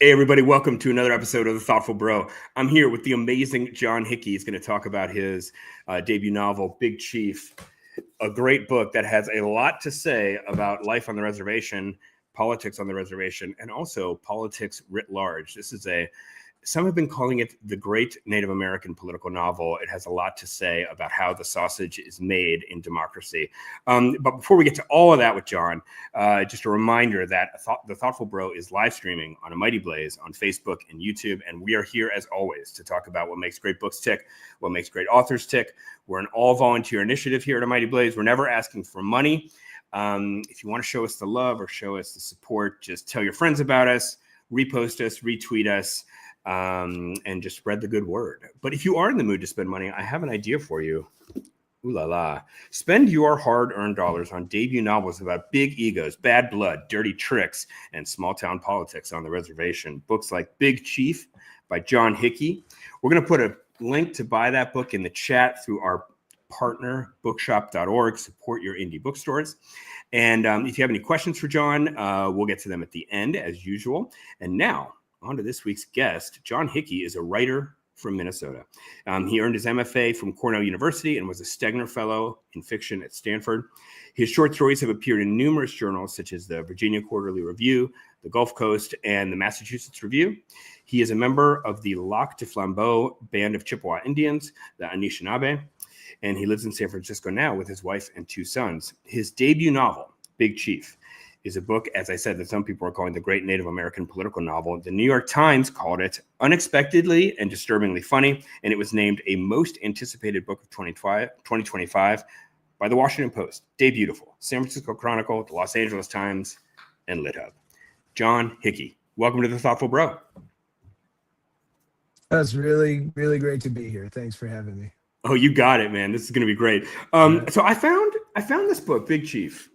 Hey, everybody, welcome to another episode of The Thoughtful Bro. I'm here with the amazing John Hickey. He's going to talk about his debut novel, Big Chief, a great book that has a lot to say about life on the reservation, politics on the reservation, and also politics writ large. Some have been calling it the great Native American political novel. It has a lot to say about how the sausage is made in democracy. But before we get to all of that with John, just a reminder that The Thoughtful Bro is live streaming on a Mighty Blaze on Facebook and YouTube. And we are here, as always, to talk about what makes great books tick, what makes great authors tick. We're an all-volunteer initiative here at a Mighty Blaze. We're never asking for money. If you want to show us the love or show us the support, just tell your friends about us, repost us, retweet us, and just spread the good word. But if you are in the mood to spend money, I have an idea for you. Ooh la la. Spend your hard-earned dollars on debut novels about big egos, bad blood, dirty tricks, and small-town politics on the reservation. Books like Big Chief by John Hickey. We're going to put a link to buy that book in the chat through our partner, bookshop.org. Support your indie bookstores. And if you have any questions for John, we'll get to them at the end, as usual. And now, on to this week's guest. John Hickey is a writer from Minnesota. He earned his MFA from Cornell University and was a Stegner Fellow in fiction at Stanford. His short stories have appeared in numerous journals, such as the Virginia Quarterly Review, the Gulf Coast, and the Massachusetts Review. He is a member of the Lac de Flambeau Band of Chippewa Indians, the Anishinaabe, and he lives in San Francisco now with his wife and two sons. His debut novel, Big Chief, is a book, as I said, that some people are calling the great Native American political novel. The New York Times called it unexpectedly and disturbingly funny, and it was named a most anticipated book of 2025 by the Washington Post, Debutiful, San Francisco Chronicle, the Los Angeles Times, and LitHub. John Hickey, welcome to The Thoughtful Bro. That's really, really great to be here. Thanks for having me. Oh, you got it, man. This is going to be great. So I found this book, Big Chief,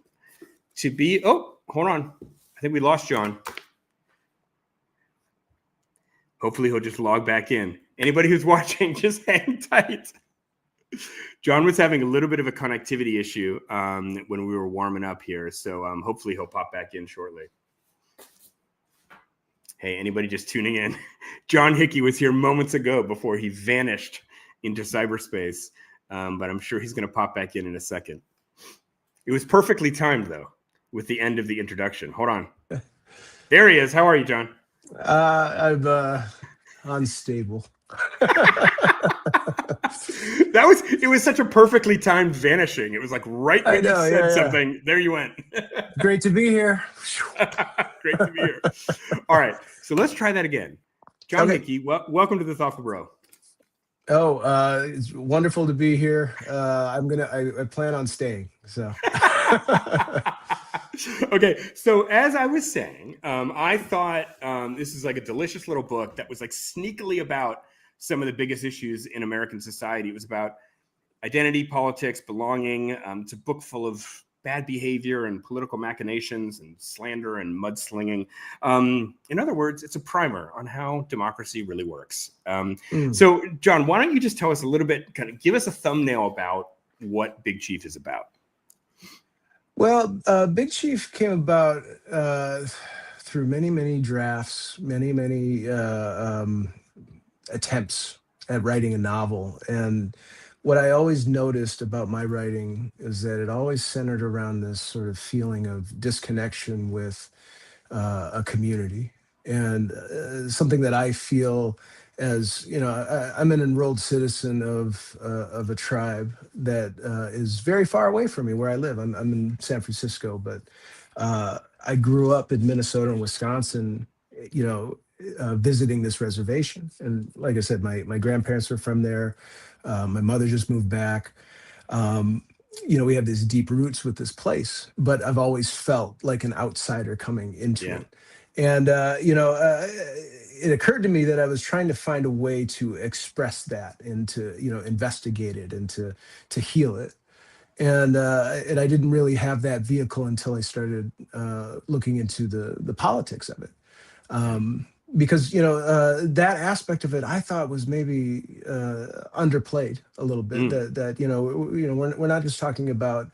to be... Oh, hold on. I think we lost John. Hopefully he'll just log back in. Anybody who's watching, just hang tight. John was having a little bit of a connectivity issue when we were warming up here. So hopefully he'll pop back in shortly. Hey, anybody just tuning in? John Hickey was here moments ago before he vanished into cyberspace. But I'm sure he's going to pop back in a second. It was perfectly timed, though, with the end of the introduction. Hold on. There he is. How are you, John? I'm unstable. It was such a perfectly timed vanishing. It was like right when you said something, there you went. Great to be here. Great to be here. All right. So let's try that again. John Hickey, welcome to The Thoughtful Bro. It's wonderful to be here. I plan on staying. So okay, so as I was saying, I thought this is like a delicious little book that was like sneakily about some of the biggest issues in American society. It was about identity, politics, belonging. It's a book full of bad behavior and political machinations and slander and mudslinging. In other words, it's a primer on how democracy really works. So, John, why don't you just tell us a little bit, kind of give us a thumbnail about what Big Chief is about? Well, Big Chief came about through many, many drafts, many attempts at writing a novel. And what I always noticed about my writing is that it always centered around this sort of feeling of disconnection with a community, and something that I feel as, I'm an enrolled citizen of a tribe that is very far away from me where I live. I'm in San Francisco, but I grew up in Minnesota and Wisconsin, visiting this reservation. And like I said, my grandparents are from there. My mother just moved back. We have these deep roots with this place, but I've always felt like an outsider coming into it. And, it occurred to me that I was trying to find a way to express that and to, investigate it and to heal it. And I didn't really have that vehicle until I started looking into the politics of it. Because, that aspect of it, I thought was maybe underplayed a little bit. That we're not just talking about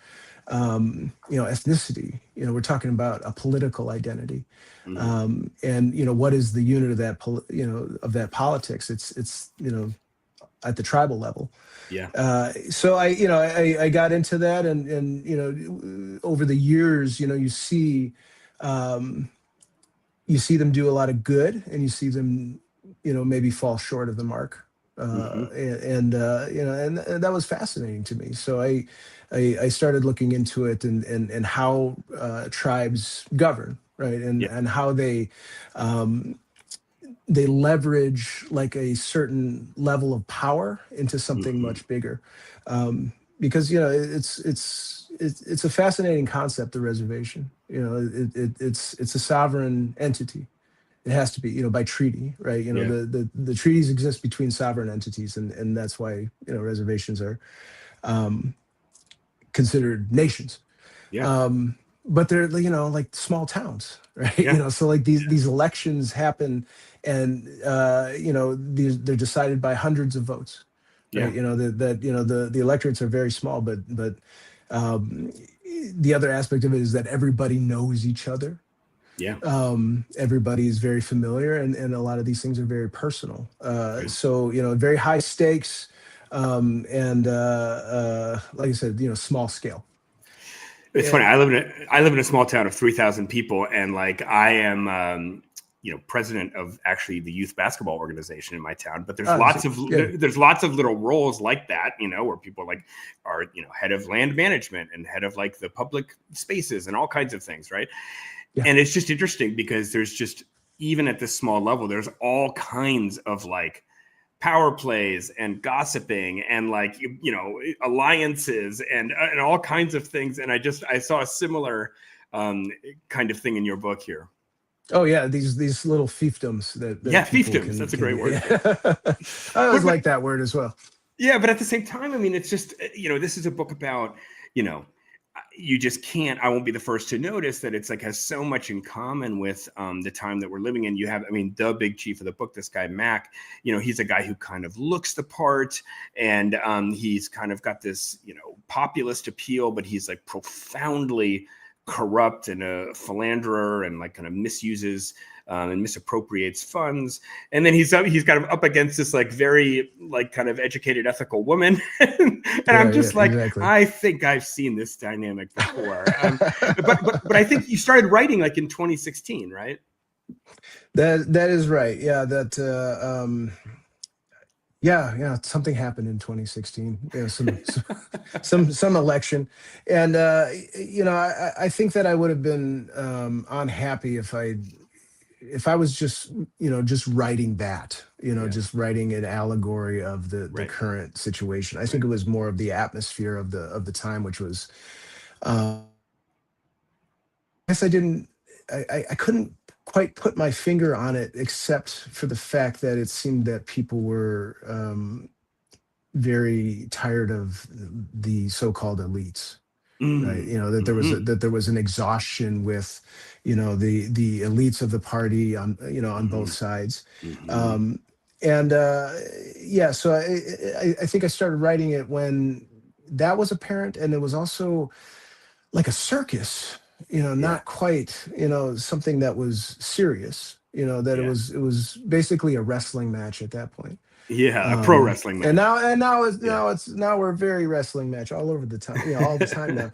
ethnicity. We're talking about a political identity, Mhm. and what is the unit of that of that politics? It's at the tribal level. Yeah. So I got into that, and over the years, um, you see them do a lot of good, and you see them, maybe fall short of the mark. Hmm. And that was fascinating to me. So I started looking into it, and how tribes govern, right, and Yeah. and how um, they leverage like a certain level of power into something Hmm. much bigger. Because it's a fascinating concept, the reservation. It's a sovereign entity. It has to be, by treaty, right? Yeah. The treaties exist between sovereign entities, and that's why reservations are um, considered nations. Yeah. um, but they're like small towns, right? Yeah. So like these elections happen, and they're decided by hundreds of votes, right? Yeah. The electorates are very small, but um, the other aspect of it is that everybody knows each other. Yeah. Everybody is very familiar, and a lot of these things are very personal. Yeah. So very high stakes, and like I said, small scale. It's funny. Yeah. I live in a small town of 3,000 people, and like I am, president of actually the youth basketball organization in my town. But there's Oh, lots of yeah. there's lots of little roles like that, where people like are head of land management and head of like the public spaces and all kinds of things, right? Yeah. And it's just interesting because there's just even at this small level, there's all kinds of like power plays and gossiping and like alliances and all kinds of things. And I saw a similar kind of thing in your book here. Oh yeah, these little fiefdoms that Yeah, people fiefdoms. can That's a can great get. word for it. Yeah. I always But like that word as well. yeah, but at the same time, I mean, it's just this is a book about you know you just can't. I won't be the first to notice that it's like has so much in common with the time that we're living in. You have, I mean, the big chief of the book, this guy Mac. He's a guy who kind of looks the part, and he's kind of got this populist appeal, but he's like profoundly corrupt and a philanderer and like kind of misuses and misappropriates funds. And then he's kind of up against this like very like kind of educated ethical woman. And I'm Yeah, just like, exactly. I think I've seen this dynamic before. But I think you started writing like in 2016, right? That is right. Yeah, that yeah, something happened in 2016. Some election, and I think that I would have been unhappy if I was just writing that, Yeah. just writing an allegory of the Right. current situation. I think Right. it was more of the atmosphere of the time, which was, uh, I guess I couldn't quite put my finger on it, except for the fact that it seemed that people were very tired of the so-called elites. Right, Mm. that there was Hmm. an exhaustion with, the elites of the party on both Hmm. sides, Hmm. um, and yeah. So I think I started writing it when that was apparent, and it was also like a circus, Yeah. not quite, something that was serious, that it Yeah. was it was basically a wrestling match at that point. Yeah. A pro wrestling And match. now Yeah. now we're very wrestling match all over the time, all the time now.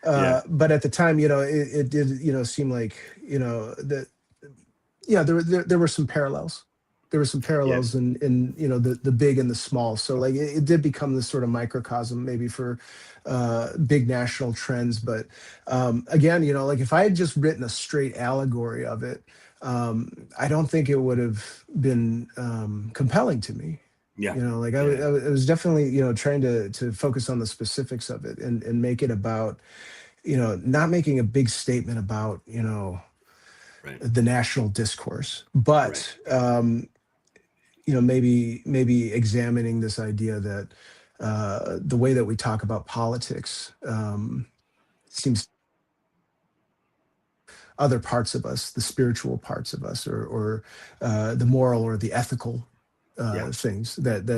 Yeah. But at the time, it did, seem like, that, yeah, there were some parallels. There were some Yeah. parallels in the big and the small. So like it did become this sort of microcosm maybe for big national trends. But again, like if I had just written a straight allegory of it, I don't think it would have been compelling to me. Yeah. Like Yeah. I was definitely trying to focus on the specifics of it, and make it about, not making a big statement about Right. the national discourse, Right. but maybe examining this idea that the way that we talk about politics seems other parts of us, the spiritual parts of us, or the moral or the ethical Yeah. things that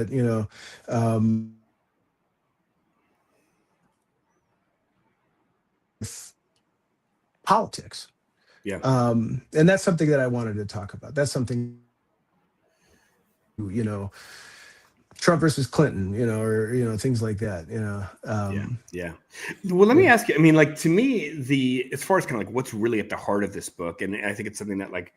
um, with politics. Yeah. And that's something that I wanted to talk about. That's something, Trump versus Clinton, or things like that. Yeah. Well, let me ask you. I mean, like, to me, as far as kind of like what's really at the heart of this book, and I think it's something that, like,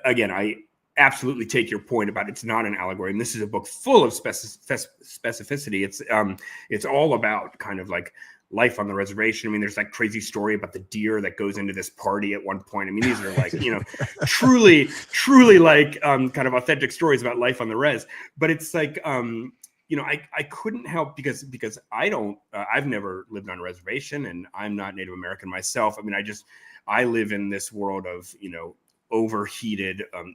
again, I absolutely take your point about it's not an allegory, and this is a book full of specificity. It's all about kind of like life on the reservation. I mean, there's that crazy story about the deer that goes into this party at one point. I mean, these are like, truly like kind of authentic stories about life on the res. But it's like, I couldn't help because I've never lived on a reservation, and I'm not Native American myself. I mean, I live in this world of,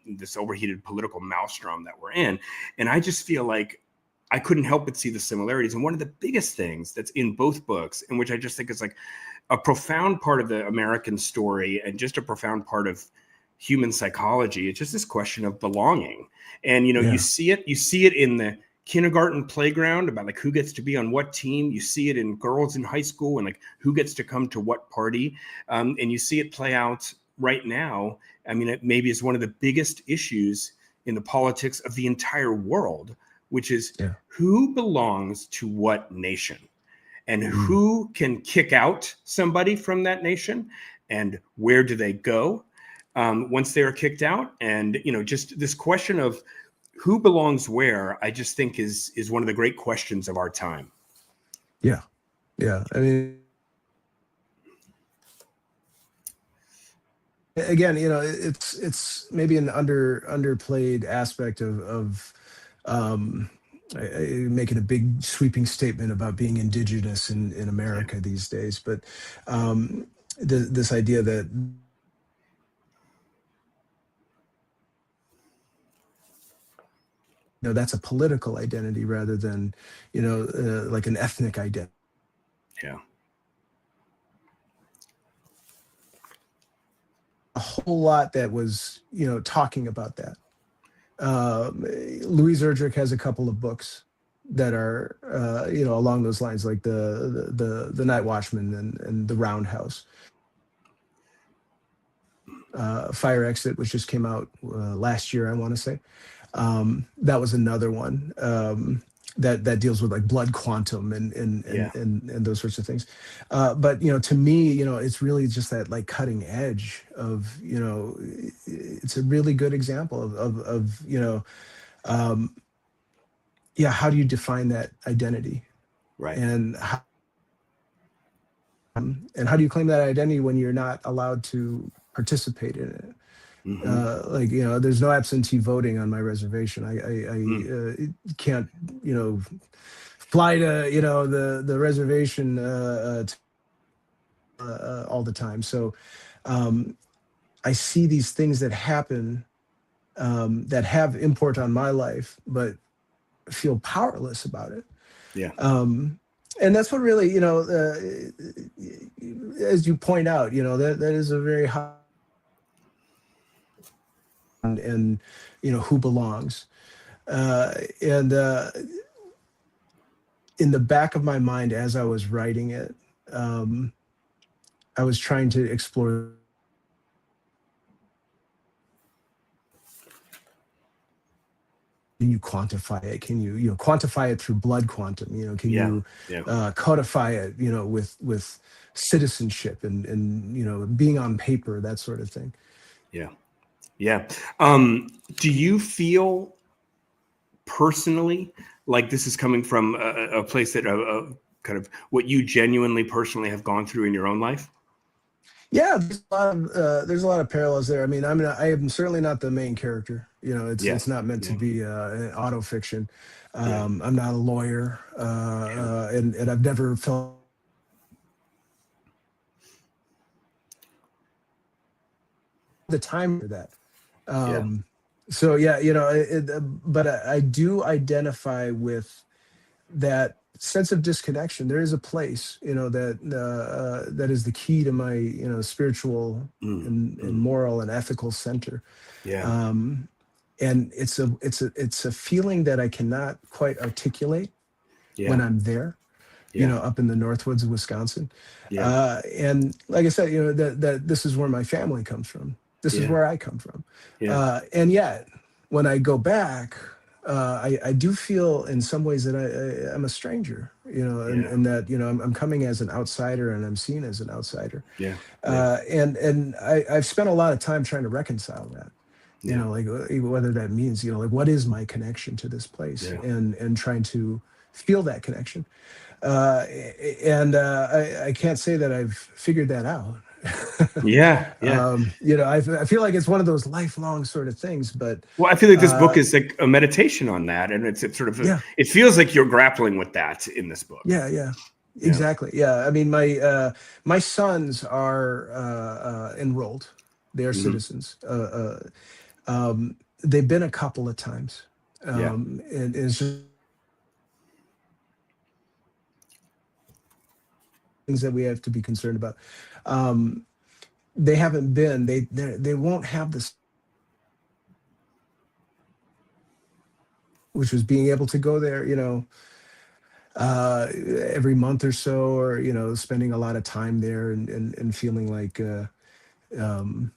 this overheated political maelstrom that we're in. And I just feel like I couldn't help but see the similarities. And one of the biggest things that's in both books, and which I just think is like a profound part of the American story and just a profound part of human psychology, it's just this question of belonging. And, you see it in the kindergarten playground about like who gets to be on what team. You see it in girls in high school and like who gets to come to what party. And you see it play out right now. I mean, it maybe is one of the biggest issues in the politics of the entire world, which is who belongs to what nation, and who can kick out somebody from that nation, and where do they go once they are kicked out. And, just this question of who belongs where, I just think is one of the great questions of our time. Yeah. I mean, again, it's maybe an underplayed aspect of making a big sweeping statement about being indigenous in America these days. But this idea that that's a political identity rather than, like an ethnic identity. Yeah. A whole lot that was, talking about that. Louise Erdrich has a couple of books that are, along those lines, like the Night Watchman and the Roundhouse. Fire Exit, which just came out last year, I want to say. That was another one that deals with like blood quantum and those sorts of things. But to me, it's really just that like cutting edge of, it's a really good example of how do you define that identity, right? And how do you claim that identity when you're not allowed to participate in it? There's no absentee voting on my reservation. I can't, fly to, the reservation all the time. So I see these things that happen that have import on my life, but feel powerless about it. Yeah. And that's what really, as you point out, that is a very high and who belongs. And in the back of my mind, as I was writing it, I was trying to explore. Can you quantify it? Can you quantify it through blood quantum? Can you codify it? With citizenship and being on paper, that sort of thing. Yeah. Do you feel personally like this is coming from a place that kind of what you genuinely personally have gone through in your own life? Yeah, there's a lot of parallels there. I mean, I am certainly not the main character. It's not meant to be an auto fiction. I'm not a lawyer, and I've never felt the time for that. So but I do identify with that sense of disconnection. There is a place, that is the key to my, spiritual and moral and ethical center. And it's a feeling that I cannot quite articulate when I'm there. Yeah. up in the Northwoods of Wisconsin. Yeah. And like I said, that this is where my family comes from. This is Yeah. where I come from. Yeah. And yet, when I go back, I do feel in some ways that I'm a stranger, Yeah. and that, I'm coming as an outsider and I'm seen as an outsider. Yeah. Yeah. And I've spent a lot of time trying to reconcile that, Yeah. like whether that means, like, what is my connection to this place, Yeah. and trying to feel that connection. And I can't say that I've figured that out. Yeah. Yeah. I feel like it's one of those lifelong sort of things, but Well, I feel like this book uh, is like a meditation on that, and it's sort of yeah, it feels like you're grappling with that in this book. yeah, Yeah. exactly. Yeah. I mean, my sons are enrolled. They are Hmm. citizens. They've been a couple of times. Yeah. And it's just things that we have to be concerned about. Um, they haven't been. They won't have this, which was being able to go there, every month or so, or spending a lot of time there, and feeling like um,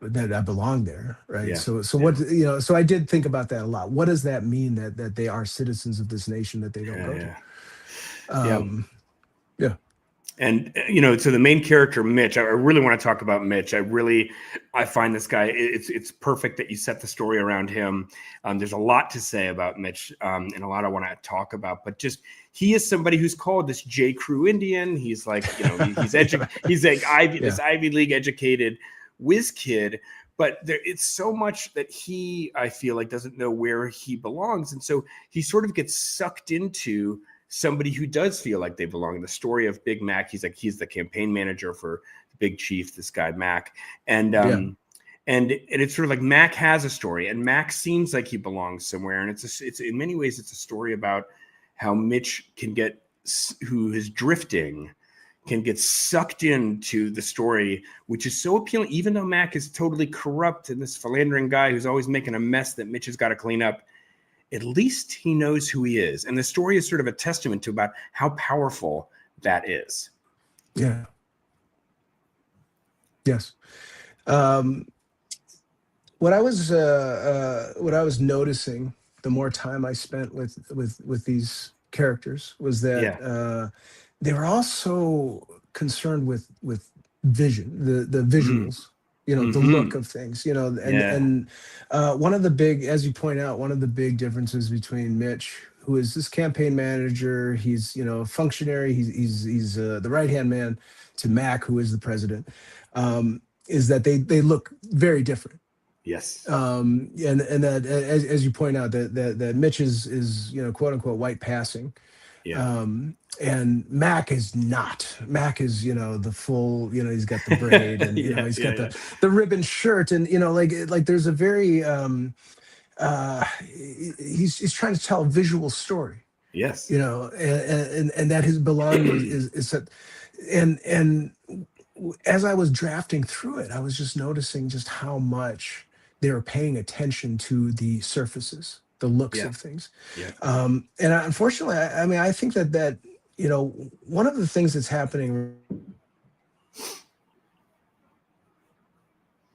that I belong there, right? Yeah. So Yeah. what, so I did think about that a lot. What does that mean, that they are citizens of this nation that they don't Yeah. go to? Yeah. Yeah. Yeah, And so the main character, Mitch, I really want to talk about Mitch. I find this guy. It's perfect that you set the story around him. There's a lot to say about Mitch, and a lot I want to talk about. But just he is somebody who's called this J. Crew Indian. He's like, he's he's like this Ivy League educated whiz kid. But it's so much that I feel like, doesn't know where he belongs, and so he sort of gets sucked into somebody who does feel like they belong. The story of Big Mac, he's the campaign manager for Big Chief, this guy Mac, and yeah, and it's sort of like Mac has a story, and Mac seems like he belongs somewhere, and it's in many ways it's a story about how Mitch who is drifting, can get sucked into the story, which is so appealing, even though Mac is totally corrupt and this philandering guy who's always making a mess that Mitch has got to clean up. At least he knows who he is. And the story is sort of a testament to about how powerful that is. yeah, yes. Um, what I was noticing, the more time I spent with these characters, was that Yeah. they were also concerned with vision, the Mm. visuals, the look Mm-hmm. of things, Yeah. and one of the big, as you point out, one of the big differences between Mitch, who is this campaign manager, he's a functionary, he's the right hand man to Mac, who is the president, is that they look very different. Yes. And that, as you point out, that Mitch is quote unquote white passing. Yeah. And Mac is not. Mac is, the full, he's got the braid, and he's got the ribbon shirt, and like there's a very he's trying to tell a visual story. Yes. And that his belonging is set. And as I was drafting through it, I was just noticing just how much they were paying attention to the surfaces, the looks Yeah. of things. Yeah. And unfortunately, I mean, I think that one of the things that's happening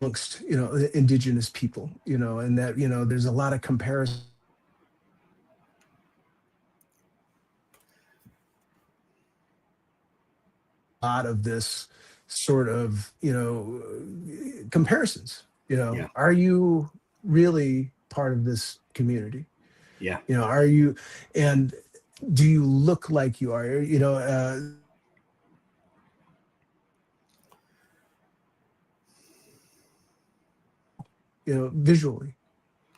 amongst indigenous people, and that there's a lot of comparison. Lot of this sort of comparisons. Yeah. Are you really part of this community? Yeah. Are you, and do you look like you are? Visually.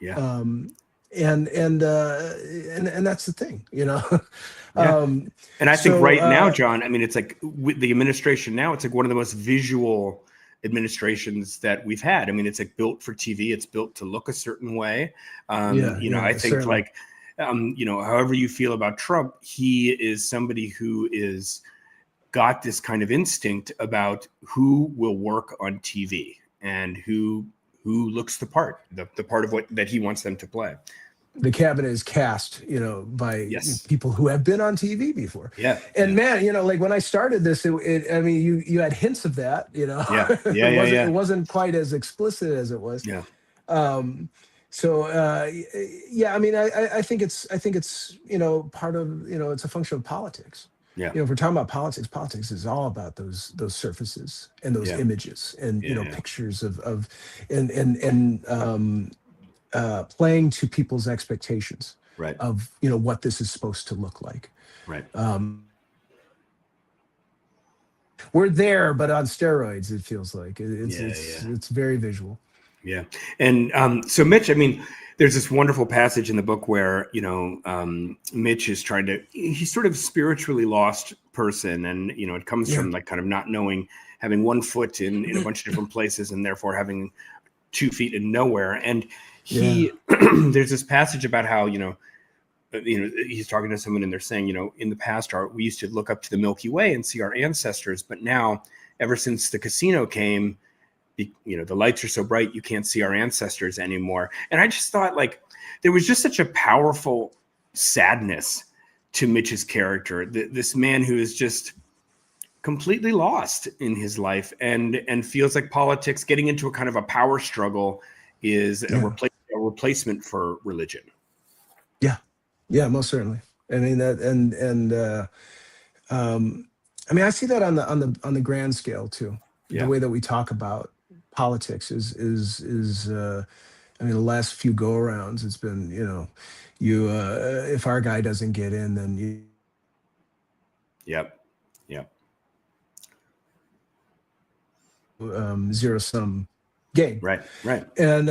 Yeah. And that's the thing. Yeah. And I think So, right now, John, I mean, it's like with the administration now, it's like one of the most visual administrations that we've had. I mean, it's like built for TV. It's built to look a certain way. I think certainly. like, however you feel about Trump, he is somebody who is got this kind of instinct about who will work on TV and who looks the part, the part of what that he wants them to play. the cabinet is cast, by Yes. people who have been on TV before. Yeah. And man, like when I started this, I mean, you had hints of that, Yeah. Yeah. it Yeah. wasn't, Yeah. it wasn't quite as explicit as it was. Yeah. Um, so yeah, I mean, I think it's part of, it's a function of politics. Yeah. If we're talking about politics is all about those surfaces and those Yeah. images and Yeah. pictures of and playing to people's expectations Right. of what this is supposed to look like. Right. We're there, but on steroids. It feels like it's Yeah. it's very visual. Yeah. And so Mitch, I mean, there's this wonderful passage in the book where, Mitch is he's sort of spiritually lost person. And, it comes from like kind of not knowing, having one foot in a bunch of different places and therefore having 2 feet in nowhere. And there's this passage about how, he's talking to someone and they're saying, in the past, we used to look up to the Milky Way and see our ancestors. But now, ever since the casino came, the lights are so bright, you can't see our ancestors anymore. And I just thought, like, there was just such a powerful sadness to Mitch's character. This man who is just completely lost in his life and feels like politics, getting into a kind of a power struggle, is a replacement for religion. Yeah, most certainly. I mean that, I mean, I see that on the grand scale too. The way that we talk about politics is I mean, the last few go arounds, it's been, if our guy doesn't get in, then you. Yep. Zero sum game. Right. And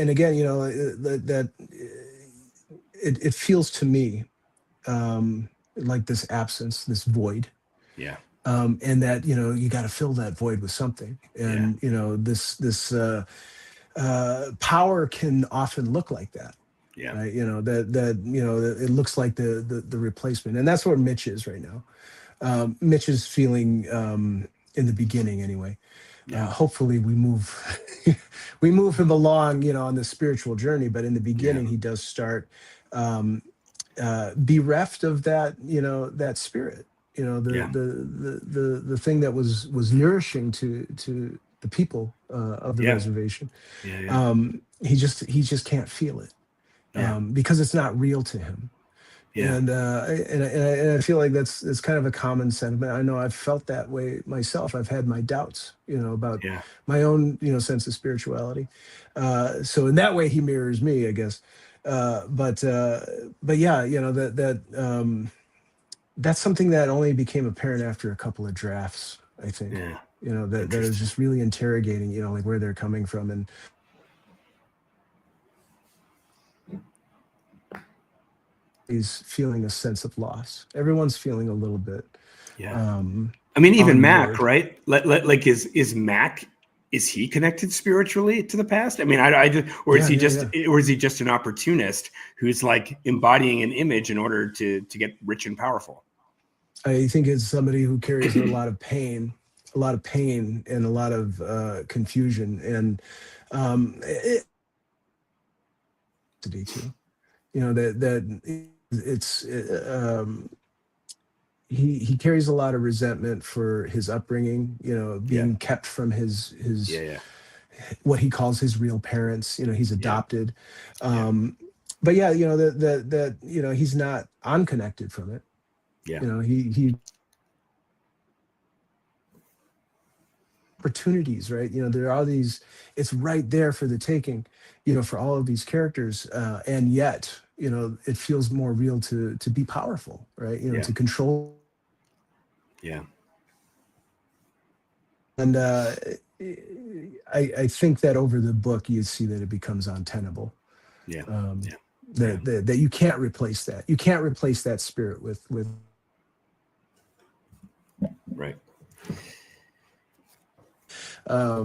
again, that it feels to me like this absence, this void. Yeah. And that, you got to fill that void with something. And, this power can often look like that. Yeah. Right. That it looks like the replacement. And that's where Mitch is right now. Mitch is feeling, in the beginning anyway. Hopefully we move him along, on the spiritual journey. But in the beginning, he does start bereft of that, that spirit, the thing that was nourishing to the people of the reservation. He just can't feel it because it's not real to him. And I feel like it's kind of a common sentiment. I know I've felt that way myself. I've had my doubts, about my own, sense of spirituality. So in that way, he mirrors me, I guess. But yeah, that's something that only became apparent after a couple of drafts, I think. That is just really interrogating, like where they're coming from. And he's feeling a sense of loss. Everyone's feeling a little bit. I mean, even Mac, right? Like is Mac, is he connected spiritually to the past? I mean, is he just an opportunist who's like embodying an image in order to get rich and powerful? I think it's somebody who carries a lot of pain and a lot of confusion and today too. That it's he carries a lot of resentment for his upbringing, being kept from his what he calls his real parents. He's adopted. But that he's not unconnected from it. He opportunities, right? There are all these, it's right there for the taking, for all of these characters. And yet, it feels more real to be powerful, right? To control. And I think that over the book, you see that it becomes untenable. That you can't replace that. You can't replace that spirit with. Right. I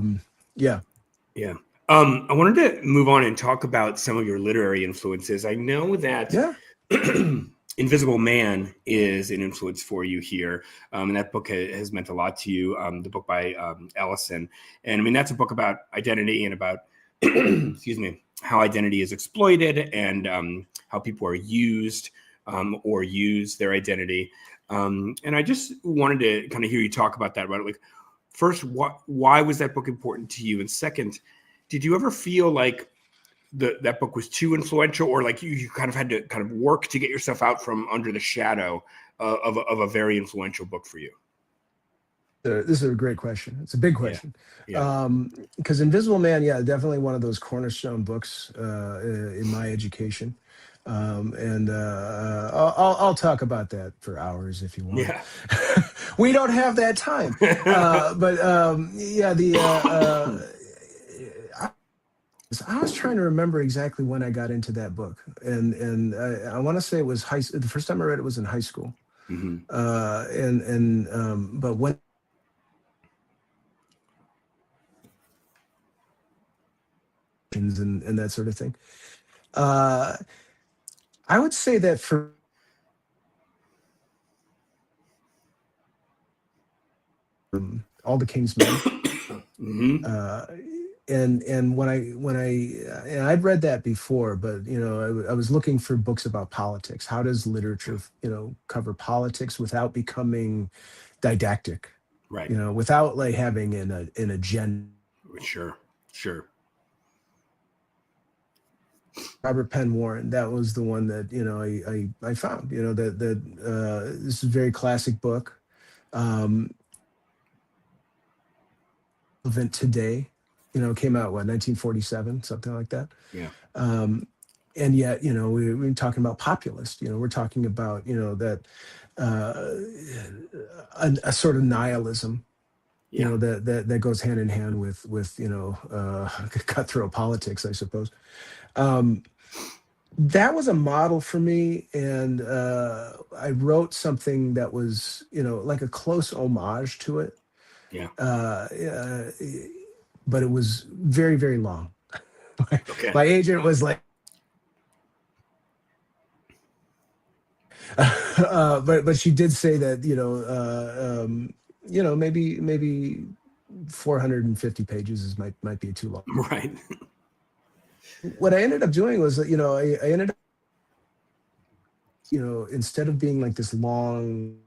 wanted to move on and talk about some of your literary influences. I know that Invisible Man is an influence for you here. And that book has meant a lot to you, the book by Ellison. And I mean, that's a book about identity and about, excuse me, how identity is exploited and how people are used or use their identity. And I just wanted to kind of hear you talk about that, right? Like, first, why was that book important to you? And second, did you ever feel like that book was too influential, or like you kind of had to kind of work to get yourself out from under the shadow of a very influential book for you? This is a great question. It's a big question. Yeah. Because Invisible Man, yeah, definitely one of those cornerstone books in my education. And I'll talk about that for hours if you want. Yeah. We don't have that time. But yeah, I was trying to remember exactly when I got into that book, and I want to say it was the first time I read it was in high school. Mm-hmm. But when and that sort of thing, I would say that for all the King's Men. Mm-hmm. And I'd read that before, but I was looking for books about politics. How does literature cover politics without becoming didactic? Right. Without like having an agenda. Sure. Robert Penn Warren, that was the one that I found. That this is a very classic book, relevant today. Came out 1947, something like that. Yeah. And yet, we're talking about populist. We're talking about that a sort of nihilism. Yeah. That goes hand in hand with cutthroat politics, I suppose. That was a model for me, and I wrote something that was like a close homage to it. Yeah. But it was very, very long. Okay. My agent was like, but she did say that maybe 450 pages might be too long. Right. What I ended up doing was that I ended up instead of being like this long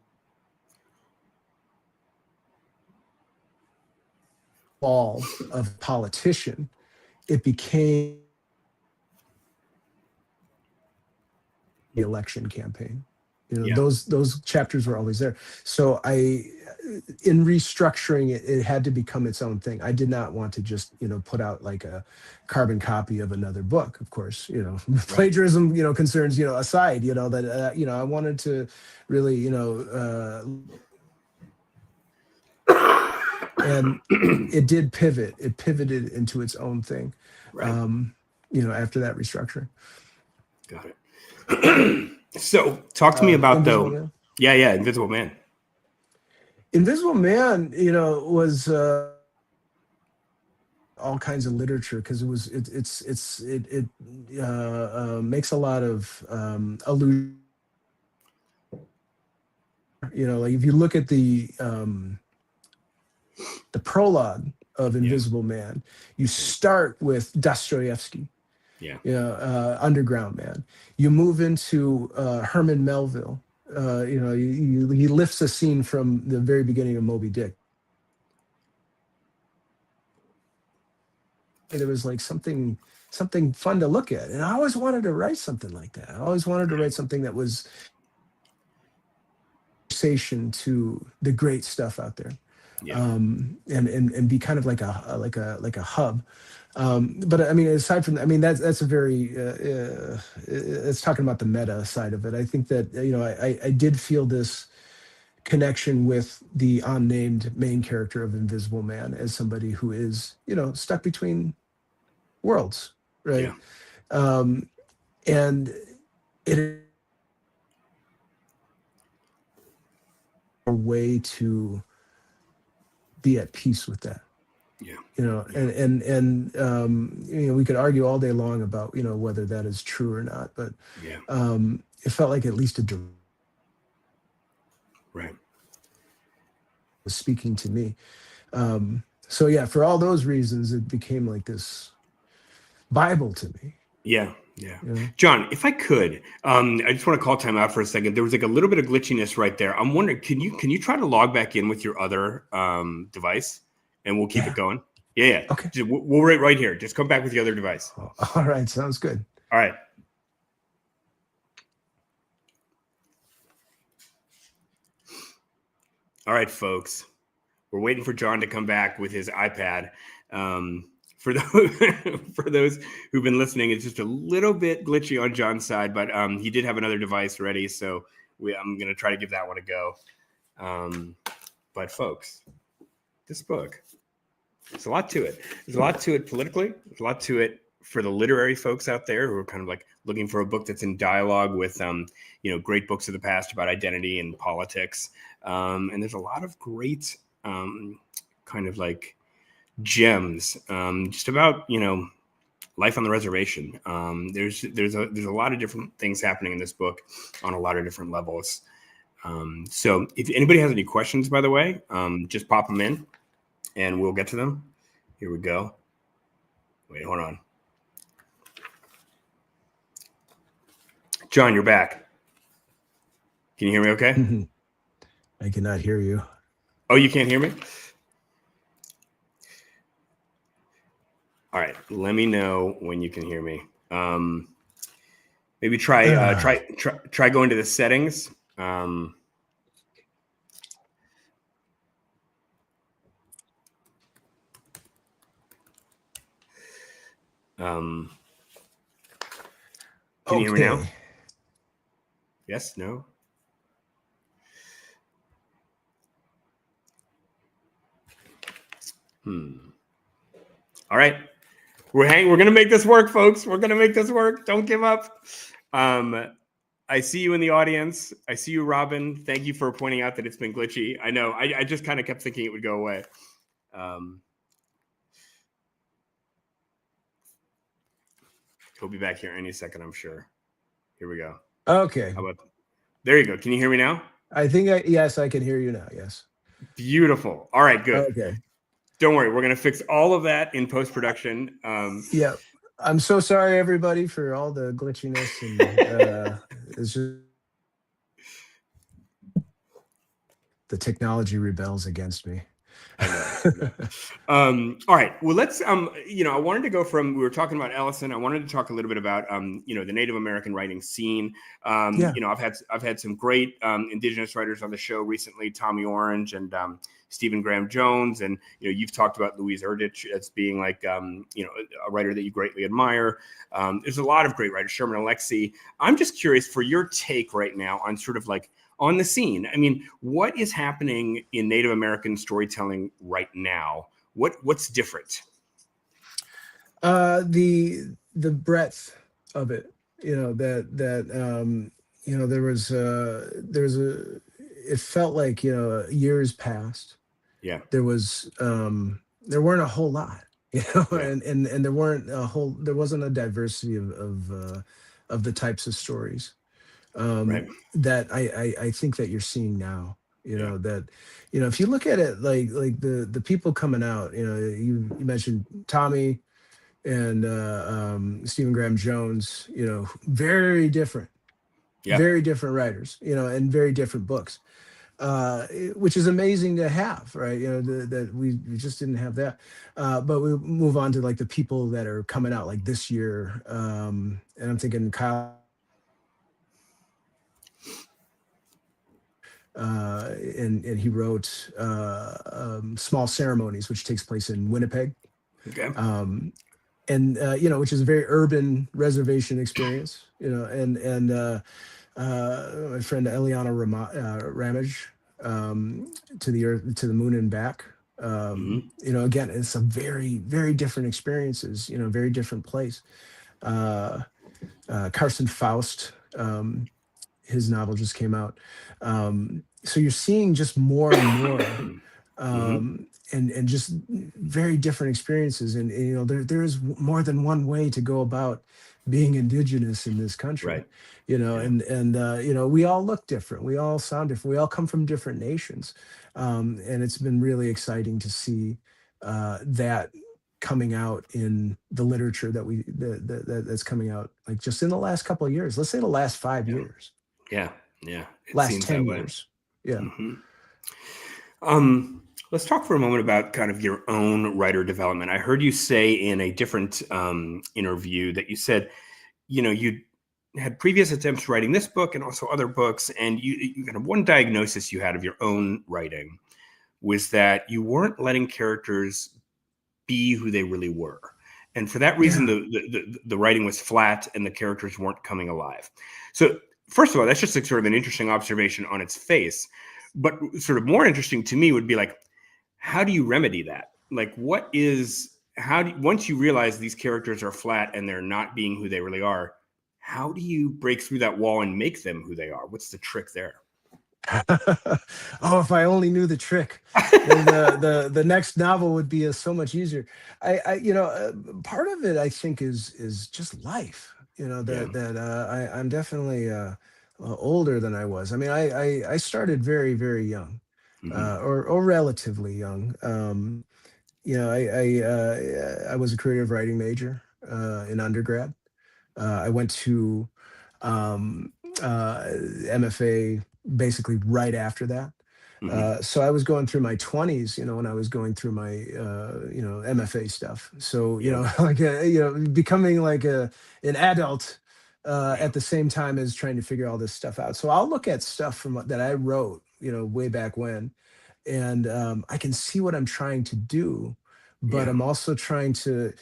ball of politician, it became the election campaign. Yeah. Those chapters were always there. So in restructuring it, it had to become its own thing. I did not want to just put out like a carbon copy of another book. Of course, plagiarism concerns aside, that I wanted to really and it did pivot. It pivoted into its own thing. Right. After that restructuring. Got it. So talk to me about Invisible though. Man. Yeah, Invisible Man. Invisible Man, was all kinds of literature because it makes a lot of allusion. Like if you look at the prologue of Invisible Man, you start with Dostoevsky. Yeah. Underground Man. You move into Herman Melville. He lifts a scene from the very beginning of Moby Dick. There was like something fun to look at, and I always wanted to write something like that. I always wanted to write something that was conversation to the great stuff out there. Yeah. And be kind of like a hub. But I mean, aside from, that's a very, it's talking about the meta side of it. I think that, I did feel this connection with the unnamed main character of Invisible Man as somebody who is, stuck between worlds, right? Yeah. And it a way to be at peace with that. Yeah. And we could argue all day long about whether that is true or not, but it felt like at least right was speaking to me. So yeah, for all those reasons, it became like this Bible to me. Yeah. Yeah. You know? John, if I could, I just want to call time out for a second. There was like a little bit of glitchiness right there. I'm wondering, can you try to log back in with your other device, and we'll keep it going? Yeah. Okay. We'll wait right here. Just come back with the other device. All right. Sounds good. All right. All right, folks. We're waiting for John to come back with his iPad. For those who've been listening, it's just a little bit glitchy on John's side, but he did have another device ready, so I'm going to try to give that one a go. But folks, this book, there's a lot to it. There's a lot to it politically. There's a lot to it for the literary folks out there who are kind of like looking for a book that's in dialogue with, great books of the past about identity and politics. And there's a lot of great kind of like gems just about life on the reservation. There's a lot of different things happening in this book on a lot of different levels. So if anybody has any questions, by the way, just pop them in and we'll get to them. Here we go. Wait, hold on. John, you're back. Can you hear me okay? I cannot hear you. Oh, you can't hear me? All right, let me know when you can hear me. Maybe try going to the settings. Can you hear me now? Yes, no? All right. We're going to make this work, folks. We're going to make this work. Don't give up. I see you in the audience. I see you, Robin. Thank you for pointing out that it's been glitchy. I know. I just kind of kept thinking it would go away. He'll be back here any second, I'm sure. Here we go. Okay. There you go. Can you hear me now? I think yes, I can hear you now. Yes. Beautiful. All right, good. Okay. Don't worry. We're going to fix all of that in post-production. Yeah. I'm so sorry, everybody, for all the glitchiness. And it's just the technology rebels against me. I know. All right. Well, let's, I wanted to go from, we were talking about Ellison. I wanted to talk a little bit about, the Native American writing scene. I've had some great Indigenous writers on the show recently, Tommy Orange and Stephen Graham Jones. And, you've talked about Louise Erdrich as being like, a writer that you greatly admire. There's a lot of great writers, Sherman Alexie. I'm just curious for your take right now on sort of like, on the scene. I mean, what is happening in Native American storytelling right now? What's different? The breadth of it, it felt like, years passed. Yeah. There weren't a whole lot, Yeah. and there wasn't a diversity of the types of stories. Right. That I think that you're seeing now, that, if you look at it, like the people coming out, you mentioned Tommy and Stephen Graham Jones, very different, very different writers, and very different books, which is amazing to have, right? That we just didn't have that. But we move on to like the people that are coming out like this year. And I'm thinking Kyle. And he wrote Small Ceremonies, which takes place in Winnipeg. Okay. Which is a very urban reservation experience, and my friend Eliana Ramage, to the earth, to the moon and back. Again, it's some very, very different experiences, very different place. Carson Faust, his novel just came out. So you're seeing just more and more, and just very different experiences. And there is more than one way to go about being Indigenous in this country. Right. And we all look different. We all sound different. We all come from different nations. And it's been really exciting to see that coming out in the literature that's coming out, like just in the last couple of years. Let's say the last 5 years, Yeah. Yeah. It last seems that 10 way. years. Yeah. Hmm. Let's talk for a moment about kind of your own writer development. I heard you say in a different interview that you said, you had previous attempts writing this book and also other books, and you kind of one diagnosis you had of your own writing was that you weren't letting characters be who they really were. And for that reason, Yeah. the writing was flat and the characters weren't coming alive. So first of all, that's just like sort of an interesting observation on its face. But sort of more interesting to me would be like, how do you remedy that? Like, once you realize these characters are flat and they're not being who they really are, how do you break through that wall and make them who they are? What's the trick there? Oh, if I only knew the trick, then the next novel would be so much easier. Part of it I think is just life. Yeah. I'm definitely older than I was. I mean, I started very, very young, Hmm. or relatively young. I was a creative writing major in undergrad. I went to um, MFA basically right after that. Hmm. So I was going through my 20s, when I was going through my, MFA stuff. So, Yeah. like, becoming like an adult Yeah. at the same time as trying to figure all this stuff out. So I'll look at stuff that I wrote, way back when, and I can see what I'm trying to do, but Yeah. I'm also trying to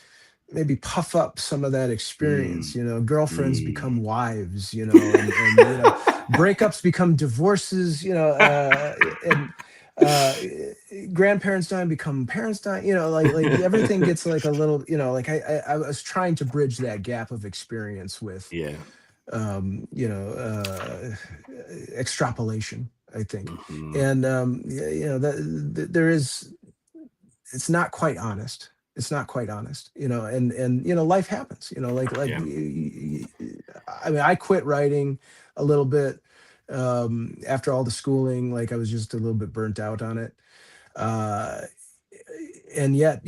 maybe puff up some of that experience. Mm. Girlfriends Mm. become wives, and breakups become divorces, and uh grandparents die and become parents die, like everything gets like a little, like I was trying to bridge that gap of experience with Yeah. um you know uh extrapolation, I think. Hmm. And there is, it's not quite honest. It's not quite honest, and life happens, Yeah. I mean, I quit writing a little bit after all the schooling. Like, I was just a little bit burnt out on it. Uh, and yet,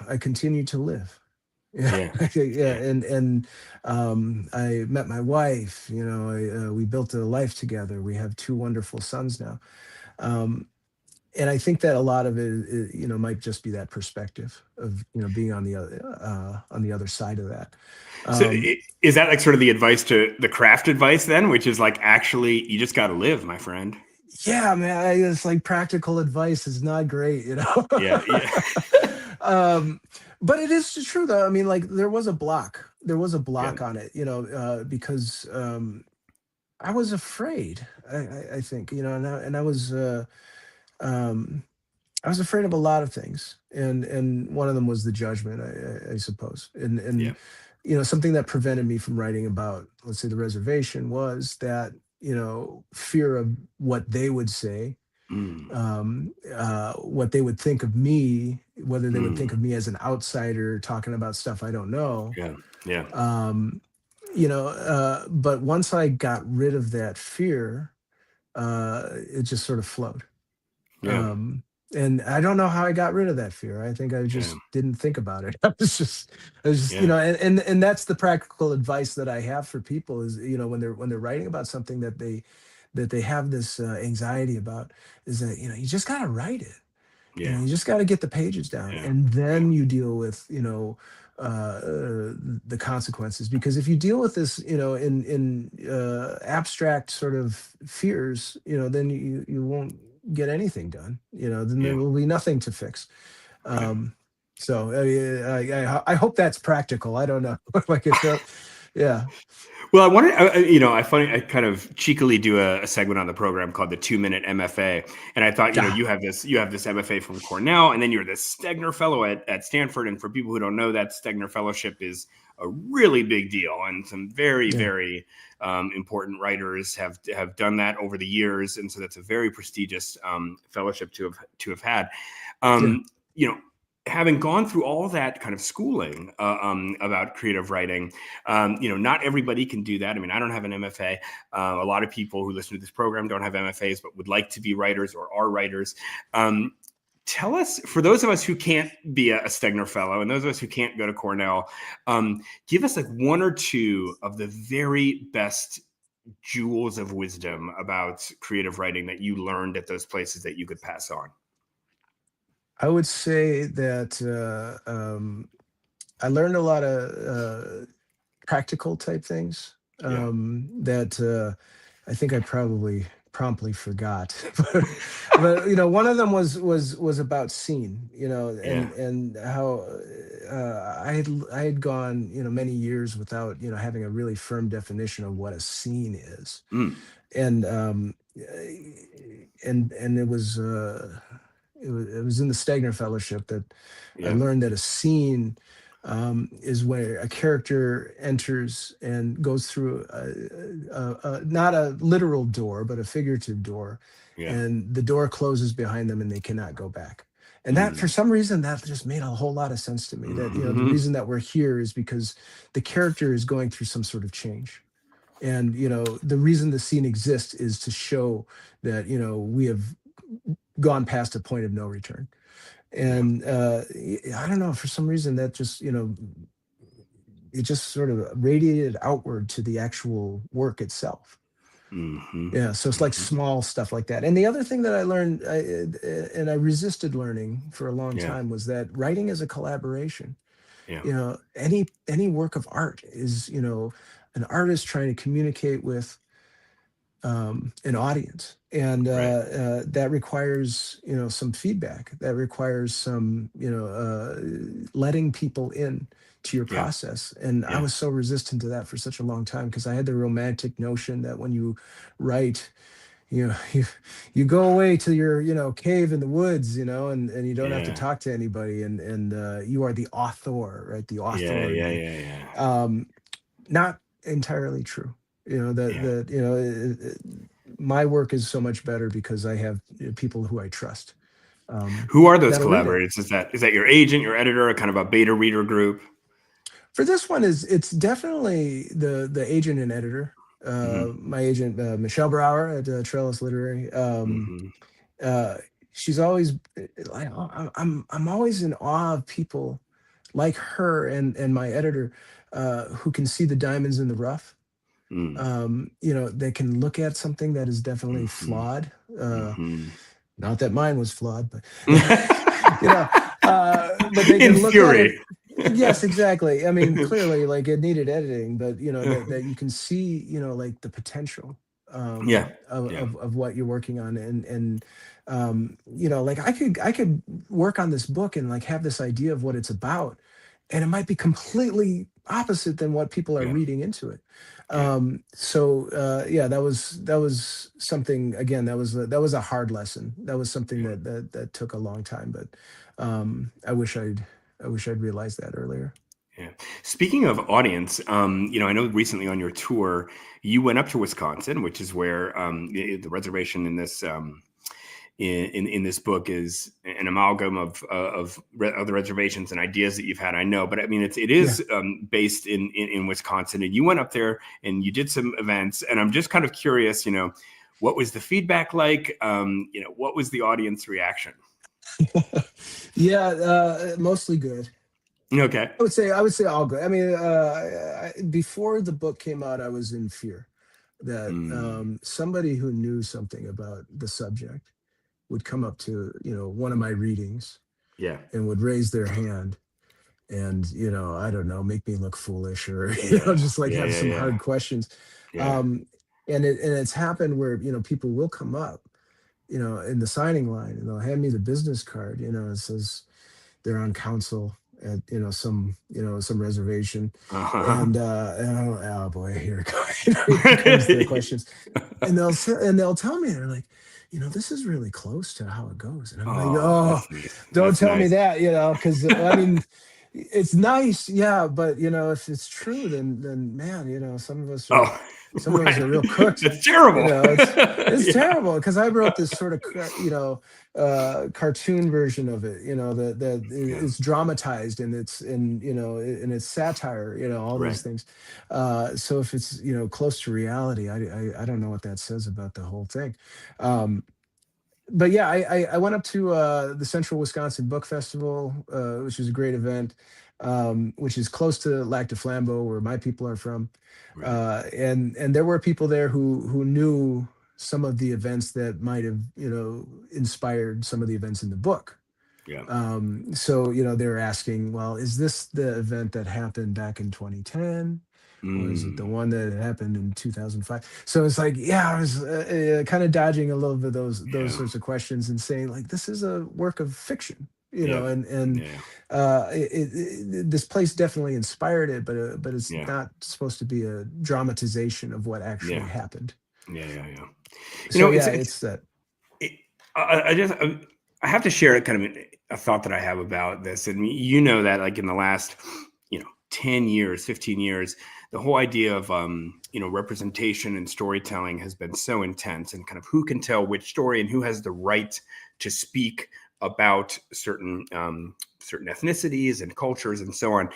I continue to live. Yeah, Yeah. yeah, Yeah. and I met my wife. We built a life together. We have two wonderful sons now. Um, and I think that a lot of it, might just be that perspective of, being on the other side of that. So Um, is that like sort of the advice to the craft advice then, which is like, actually, you just got to live, my friend. yeah, man, it's like practical advice is not great, Yeah. Yeah. um, but it is true though. I mean, like, there was a block. There was a Yeah. block on it, because I was afraid. I think, um, I was afraid of a lot of things, and one of them was the judgment, I suppose. And Yeah. something that prevented me from writing about, let's say, the reservation was that, fear of what they would say, Mm. what they would think of me, whether they would think Mm. of me as an outsider talking about stuff I don't know. Yeah. Yeah. Um, but once I got rid of that fear, it just sort of flowed. Yeah. Um, and I don't know how I got rid of that fear. I think I Yeah. just didn't think about it. I was just, Yeah. and that's the practical advice that I have for people is, when they're writing about something that they have this anxiety about, is that, you just got to write it. Yeah. You just got to get the pages down, Yeah. and Yeah. then you deal with, the consequences. Because if you deal with this, in abstract sort of fears, then you won't get anything done. Then there Yeah. will be nothing to fix. Right. Um, so I hope that's practical. I don't know, like, if yeah, Well, I wanted, I kind of cheekily do a segment on the program called the 2 Minute MFA, and I thought, yeah, you have this MFA from Cornell, and then you're this Stegner Fellow at Stanford. And for people who don't know, that Stegner Fellowship is a really big deal, and some very, yeah, very important writers have done that over the years, and so that's a very prestigious fellowship to have had. yeah, Um, you know, having gone through all that kind of schooling about creative writing. Not everybody can do that. I mean, I don't have an MFA. A lot of people who listen to this program don't have MFAs, but would like to be writers or are writers. Um, tell us, for those of us who can't be a Stegner Fellow and those of us who can't go to Cornell, give us like one or two of the very best jewels of wisdom about creative writing that you learned at those places that you could pass on. I would say that I learned a lot of practical type things Yeah. that I think I probably promptly forgot. But one of them was about scene, Yeah. and how I had gone many years without having a really firm definition of what a scene is, Mm. and and it was in the Stegner Fellowship that I Yeah. learned that a scene is where a character enters and goes through not a literal door, but a figurative door, Yeah. and the door closes behind them and they cannot go back. And that, for Mm. some reason, that just made a whole lot of sense to me. That the Mm-hmm. reason that we're here is because the character is going through some sort of change, and the reason the scene exists is to show that we have gone past a point of no return. Yeah. And I don't know, for some reason that just it just sort of radiated outward to the actual work itself. Mm-hmm. Yeah, so it's like Mm-hmm. small stuff like that. And the other thing that I learned, and I resisted learning for a long Yeah. time, was that writing is a collaboration. Yeah. Any work of art is an artist trying to communicate with an audience, and Right. that requires some feedback. That requires some letting people in to your Yeah. process. And I Yeah. was so resistant to that for such a long time, because I had the romantic notion that when you write, you go away to your cave in the woods, and you don't have to Yeah. talk to anybody, and you are the author, right? The Yeah. Yeah. authority. Yeah. Yeah. um Not entirely true. That Yeah. that my work is so much better because I have people who I trust, Who are those that'll read it. collaborators? Is that your agent, your editor, a kind of a beta reader group? For this one, it's definitely the agent and editor. Mm-hmm. My agent, Michelle Brower at Trellis Literary. Mm-hmm. Uh, she's always like, I'm always in awe of people like her and my editor, who can see the diamonds in the rough. Mm. They can look at something that is definitely Mm-hmm. flawed. Mm-hmm. Not that mine was flawed, but you know, but they In can look at it. theory. Yes, exactly. I mean, clearly, like, it needed editing, but that you can see, like, the potential Yeah. of, Yeah. of what you're working on, and like, I could work on this book and like have this idea of what it's about, and it might be completely opposite than what people are Yeah. reading into it. Yeah. So yeah, that was something, again, that was a hard lesson. That was something Yeah. that took a long time, but I wish I'd realized that earlier. Yeah. Speaking of audience, I know recently on your tour, you went up to Wisconsin, which is where the reservation in this in this book is an amalgam of other reservations and ideas that you've had. I know, but I mean, it Yeah. is based in Wisconsin, and you went up there and you did some events, and I'm just kind of curious, what was the feedback like? What was the audience reaction? Yeah, mostly good. Okay. I would say all good. I mean, before the book came out, I was in fear that Mm, somebody who knew something about the subject would come up to one of my readings yeah. and would raise their hand, and I don't know, make me look foolish, or Yeah. just like Yeah. have Yeah. some Yeah. hard questions. Yeah. um and it's happened where people will come up in the signing line, and they'll hand me the business card. It says they're on council at some reservation, Uh-huh. and I'm like, oh boy, here it comes. Here comes the questions, and they'll tell me, they're like, this is really close to how it goes, and I'm like, Oh, oh, that's nice. don't That's tell me nice. that, because I mean, it's nice, yeah, but if it's true, then man, Oh, some of us right. are real cooked. That's terrible. It's Yeah. terrible, because I wrote this sort of cartoon version of it, that Yeah. is dramatized, and it's satire, all Right. these things. So if it's close to reality, I don't know what that says about the whole thing. Um, but yeah, I went up to the Central Wisconsin Book Festival, which is a great event, which is close to Lac du Flambeau, where my people are from, Right. and there were people there who knew some of the events that might have inspired some of the events in the book. Yeah. So they're asking, well, is this the event that happened back in 2010? Or is it the Mm. one that happened in 2005? So it's like, yeah, I was kind of dodging a little bit those Yeah. sorts of questions and saying like, this is a work of fiction, Yep. and Yeah. this place definitely inspired it, but it's Yeah. not supposed to be a dramatization of what actually Yeah. happened. Yeah. Yeah. Yeah. So It's yeah, it's it's that. it, I just I have to share kind of a thought that I have about this, and that like in the last 10 years, 15 years, the whole idea of representation and storytelling has been so intense, and kind of who can tell which story and who has the right to speak about certain ethnicities and cultures and so on.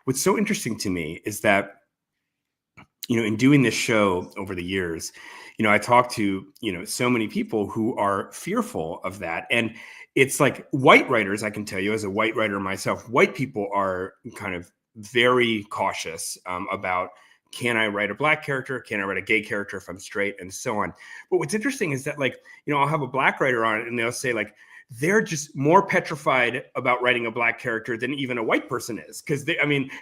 What's so interesting to me is that in doing this show over the years, I talked to, so many people who are fearful of that. And it's like white writers, I can tell you as a white writer myself, white people are kind of very cautious about, can I write a black character? Can I write a gay character if I'm straight, and so on. But what's interesting is that, like, I'll have a black writer on it and they'll say, like, they're just more petrified about writing a black character than even a white person is. Because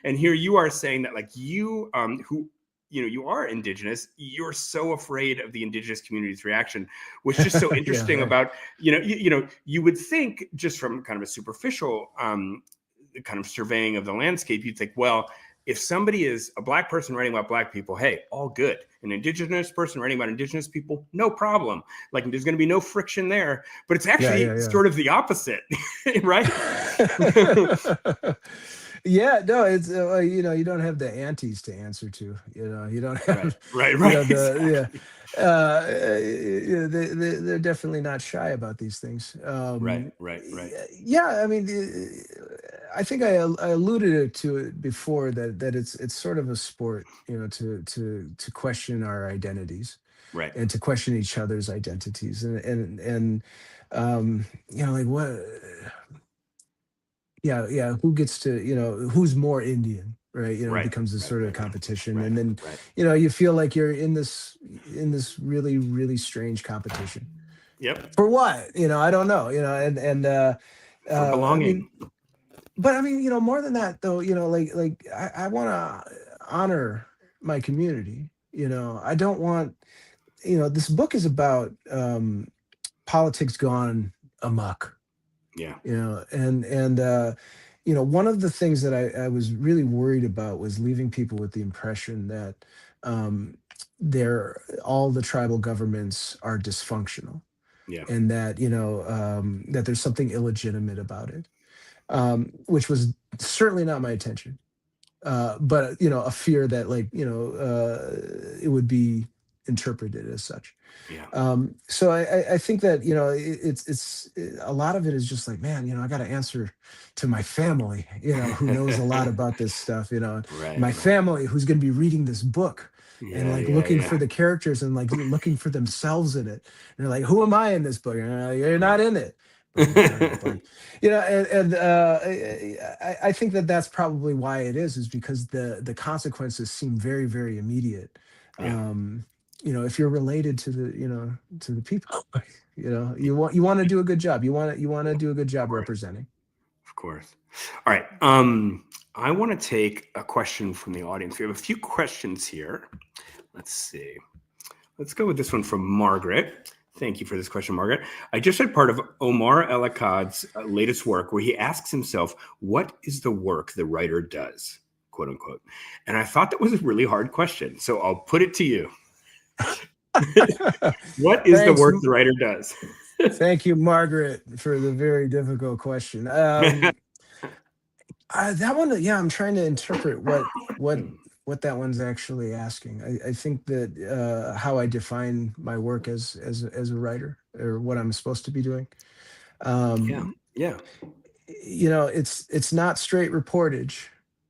and here you are saying that, like, you who you are indigenous, you're so afraid of the indigenous community's reaction, which is just so Yeah, interesting right. about, you would think, just from kind of a superficial kind of surveying of the landscape, you'd think, well, if somebody is a black person writing about black people, hey, all good. An indigenous person writing about indigenous people, no problem. Like, there's going to be no friction there. But it's Yeah, actually yeah, sort of the opposite, right? yeah, no, it's you don't have the antes to answer to. You don't Right, have right, right. the Exactly. they're definitely not shy about these things. Right, right, right. Yeah, I mean, I think I alluded to it before that it's sort of a sport, to question our identities Right. and to question each other's identities, and like what, yeah, who gets to, who's more Indian, right? Right, Becomes a right, sort of right, right, competition, right, and then right. you feel like you're in this really, really strange competition Yep. for what, I don't know, and For I mean, belonging. but I mean, more than that though, like I want to honor my community. I don't want, this book is about politics gone amok, Yeah. and one of the things that I was really worried about was leaving people with the impression that um they're all the tribal governments are dysfunctional, Yeah. and that that there's something illegitimate about it, which was certainly not my intention, but a fear that, like, it would be interpreted as such. Yeah. So I think that a lot of it is just like, man, I got to answer to my family, who knows a lot about this stuff, and Right, my right. family who's going to be reading this book and Yeah, like yeah, looking for yeah. the characters and like looking for themselves in it. And they're like, who am I in this book? And I'm like, you're not in it. But I think that that's probably why it is because the consequences seem very, very immediate. Yeah, If you're related to the people, you want to do a good job. You want to do a good of job course, representing. of course. All right. I want to take a question from the audience. We have a few questions here. Let's see. Let's go with this one from Margaret. Thank you for this question, Margaret. I just read part of Omar El-Akkad's latest work where he asks himself, what is the work the writer does, quote unquote? And I thought that was a really hard question. So I'll put it to you. What is the Thanks. work the writer does? Thank you, Margaret, for the very difficult question. That one, yeah, I'm trying to interpret what that one's actually asking. I think that how I define my work as a writer, or what I'm supposed to be doing. Yeah, Um, yeah, it's not straight reportage.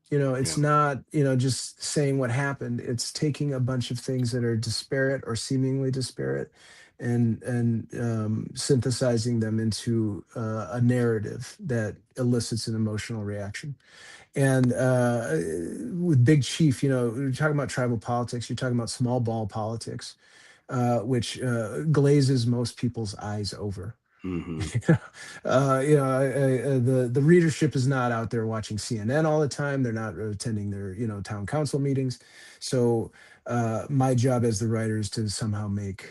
It's yeah, not, just saying what happened. It's taking a bunch of things that are disparate or seemingly disparate, and synthesizing them into a narrative that elicits an emotional reaction. And with Big Chief, you're talking about tribal politics, you're talking about small ball politics, which glazes most people's eyes over. Mm-hmm. The readership is not out there watching CNN all the time. They're not attending their town council meetings. So my job as the writer is to somehow make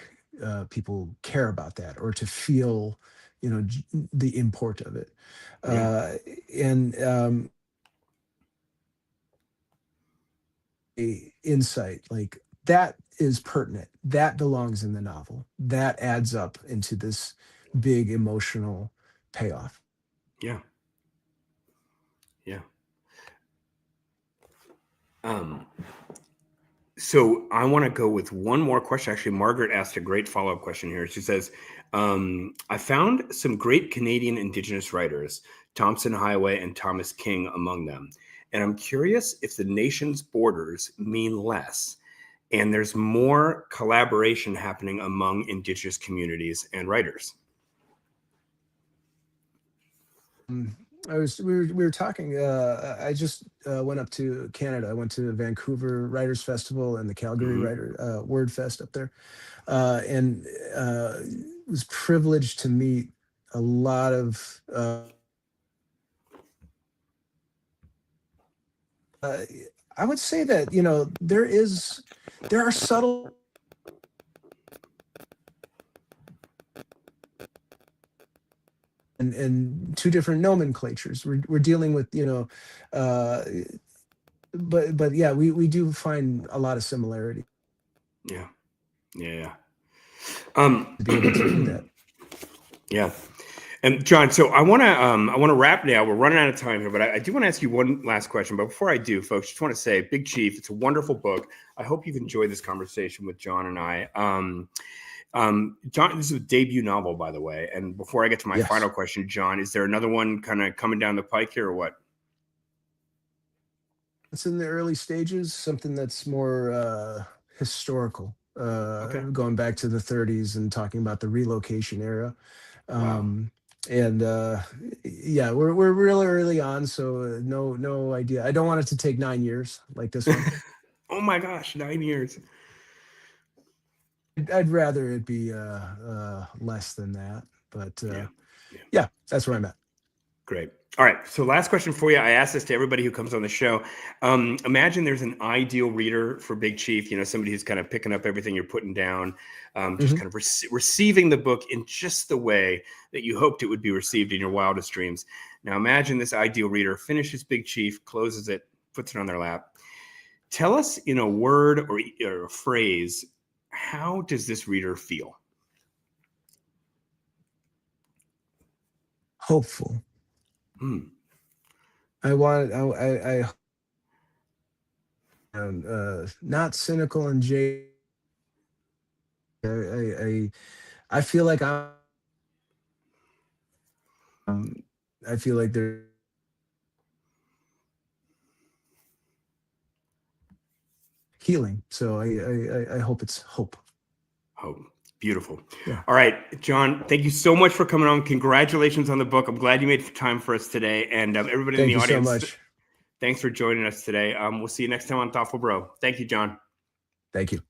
people care about that, or to feel the import of it. Yeah. And a insight like that is pertinent, that belongs in the novel, that adds up into this big emotional payoff. Yeah. Yeah. Um, so I want to go with one more question. Actually, Margaret asked a great follow-up question here. She says, I found some great Canadian Indigenous writers, Thompson Highway and Thomas King among them. And I'm curious if the nation's borders mean less and there's more collaboration happening among Indigenous communities and writers. We were talking. I just went up to Canada. I went to Vancouver Writers Festival and the Calgary Mm-hmm. Word Fest up there, and was privileged to meet a lot of. I would say that there are subtle and two different nomenclatures. We're dealing with uh, but yeah, we do find a lot of similarity. Yeah. Yeah. To be able to do that. Yeah. And John, so I want to wrap now. We're running out of time here, but I do want to ask you one last question. But before I do, folks, just want to say, Big Chief, it's a wonderful book. I hope you've enjoyed this conversation with John and I. John, this is a debut novel, by the way. And before I get to my final question, John, is there another one kind of coming down the pike here, or what? It's in the early stages, something that's more historical, going back to the 30s and talking about the relocation era. And yeah, we're really early on, so no idea. I don't want it to take 9 years like this one. Oh my gosh, 9 years. I'd rather it be less than that, but yeah, that's where I'm at. Great. All right. So last question for you. I ask this to everybody who comes on the show. Imagine there's an ideal reader for Big Chief, somebody who's kind of picking up everything you're putting down, just kind of receiving the book in just the way that you hoped it would be received in your wildest dreams. Now imagine this ideal reader finishes Big Chief, closes it, puts it on their lap. Tell us in a word or a phrase, how does this reader feel? Hopeful. I not cynical and jaded. I feel like I feel like they're healing. So I hope it's hope. Hope. Beautiful. Yeah. All right, John, thank you so much for coming on. Congratulations on the book. I'm glad you made time for us today. And everybody in the audience, so much. Thanks for joining us today. We'll see you next time on Thoughtful Bro. Thank you, John. Thank you.